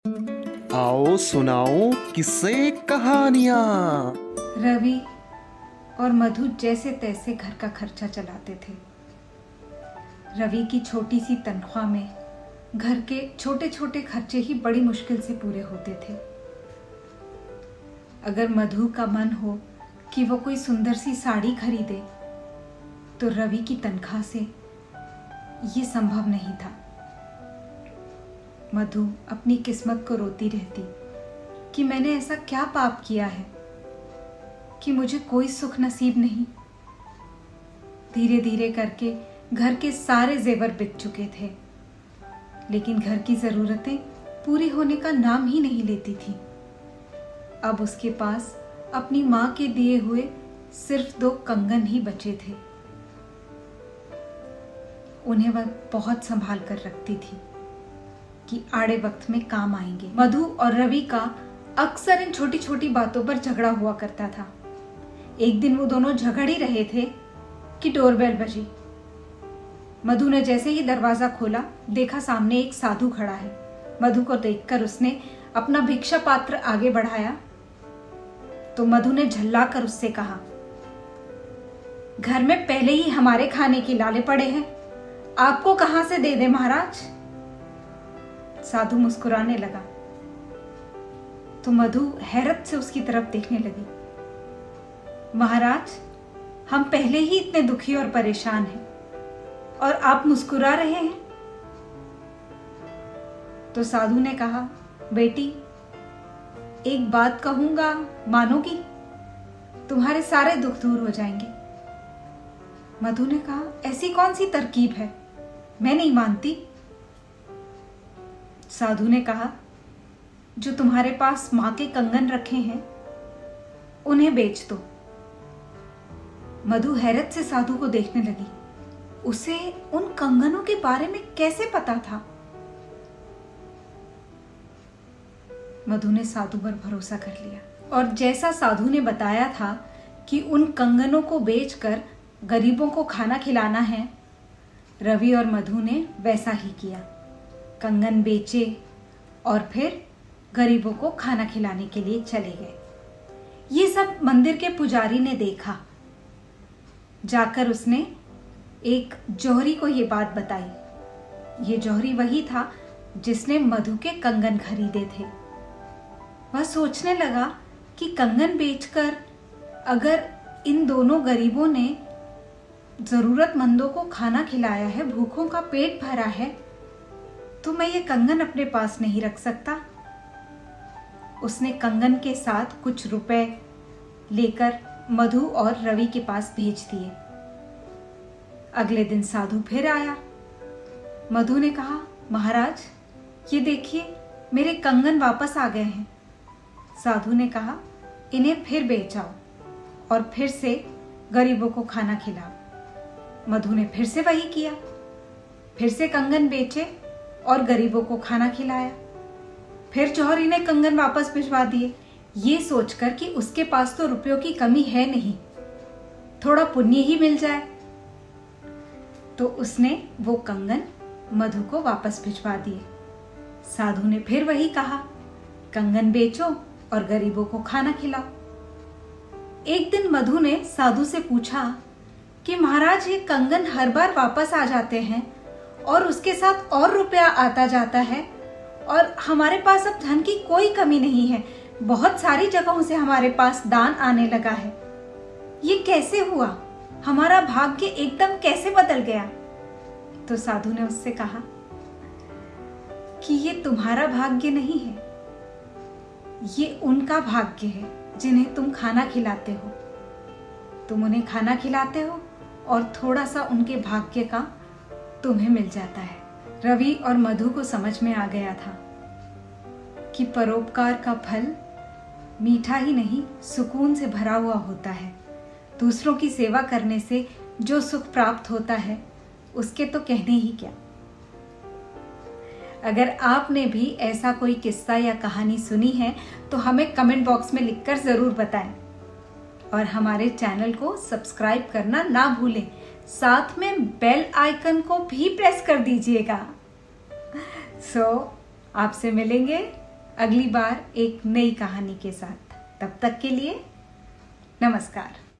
आओ सुनाओ किस्से कहानियां। रवि और मधु जैसे तैसे घर का खर्चा चलाते थे। रवि की छोटी सी तनख्वाह में घर के छोटे छोटे खर्चे ही बड़ी मुश्किल से पूरे होते थे। अगर मधु का मन हो कि वो कोई सुंदर सी साड़ी खरीदे तो रवि की तनख्वाह से ये संभव नहीं था। मधु अपनी किस्मत को रोती रहती कि मैंने ऐसा क्या पाप किया है कि मुझे कोई सुख नसीब नहीं। धीरे धीरे करके घर के सारे जेवर बिक चुके थे, लेकिन घर की जरूरतें पूरी होने का नाम ही नहीं लेती थी। अब उसके पास अपनी मां के दिए हुए सिर्फ 2 कंगन ही बचे थे। उन्हें वह बहुत संभाल कर रखती थी कि आड़े वक्त में काम आएंगे। मधु और रवि का अक्सर इन छोटी छोटी बातों पर झगड़ा हुआ करता था। एक दिन वो दोनों झगड़ ही रहे थे कि डोरबेल बजी। मधु ने जैसे ही दरवाजा खोला, देखा सामने एक साधु खड़ा है। मधु को देखकर उसने अपना भिक्षा पात्र आगे बढ़ाया तो मधु ने झल्लाकर उससे कहा, घर में पहले ही हमारे खाने की लाले पड़े हैं, आपको कहां से दे दे महाराज। साधु मुस्कुराने लगा तो मधु हैरत से उसकी तरफ देखने लगी। महाराज, हम पहले ही इतने दुखी और परेशान हैं और आप मुस्कुरा रहे हैं। तो साधु ने कहा, बेटी एक बात कहूंगा, मानोगी? तुम्हारे सारे दुख दूर हो जाएंगे। मधु ने कहा, ऐसी कौन सी तरकीब है, मैं नहीं मानती। साधु ने कहा, जो तुम्हारे पास मां के कंगन रखे हैं उन्हें बेच दो। मधु हैरत से साधु को देखने लगी। उसे उन कंगनों के बारे में कैसे पता था? मधु ने साधु पर भरोसा कर लिया और जैसा साधु ने बताया था कि उन कंगनों को बेचकर गरीबों को खाना खिलाना है, रवि और मधु ने वैसा ही किया। कंगन बेचे और फिर गरीबों को खाना खिलाने के लिए चले गए। ये सब मंदिर के पुजारी ने देखा। जाकर उसने एक जौहरी को ये बात बताई। ये जौहरी वही था जिसने मधु के कंगन खरीदे थे। वह सोचने लगा कि कंगन बेचकर अगर इन दोनों गरीबों ने जरूरतमंदों को खाना खिलाया है, भूखों का पेट भरा है, तो मैं ये कंगन अपने पास नहीं रख सकता। उसने कंगन के साथ कुछ रुपए लेकर मधु और रवि के पास भेज दिए। अगले दिन साधु फिर आया। मधु ने कहा, महाराज ये देखिए, मेरे कंगन वापस आ गए हैं। साधु ने कहा, इन्हें फिर बेचाओ और फिर से गरीबों को खाना खिलाओ। मधु ने फिर से वही किया, फिर से कंगन बेचे और गरीबों को खाना खिलाया। फिर जौहरी ने कंगन वापस भिजवा दिए, ये सोचकर कि उसके पास तो रुपयों की कमी है नहीं, थोड़ा पुण्य ही मिल जाए। तो उसने वो कंगन मधु को वापस भिजवा दिए। साधु ने फिर वही कहा, कंगन बेचो और गरीबों को खाना खिलाओ। एक दिन मधु ने साधु से पूछा कि महाराज, ये कंगन हर बार वापस आ जाते हैं और उसके साथ और रुपया आता जाता है और हमारे पास अब धन की कोई कमी नहीं है, बहुत सारी जगहों से हमारे पास दान आने लगा है, ये कैसे हुआ? हमारा भाग्य एकदम कैसे बदल गया? तो साधु ने उससे कहा कि ये तुम्हारा भाग्य नहीं है, ये उनका भाग्य है जिन्हें तुम खाना खिलाते हो। तुम उन्हें खाना खिलाते हो और थोड़ा सा उनके भाग्य का तुम्हें मिल जाता है। रवि और मधु को समझ में आ गया था कि परोपकार का फल मीठा ही नहीं, सुकून से भरा हुआ होता है। दूसरों की सेवा करने से जो सुख प्राप्त होता है उसके तो कहने ही क्या। अगर आपने भी ऐसा कोई किस्सा या कहानी सुनी है तो हमें कमेंट बॉक्स में लिखकर जरूर बताएं और हमारे चैनल को सब्सक्राइब करना ना भूलें। साथ में बेल आइकन को भी प्रेस कर दीजिएगा। आपसे मिलेंगे अगली बार एक नई कहानी के साथ। तब तक के लिए नमस्कार।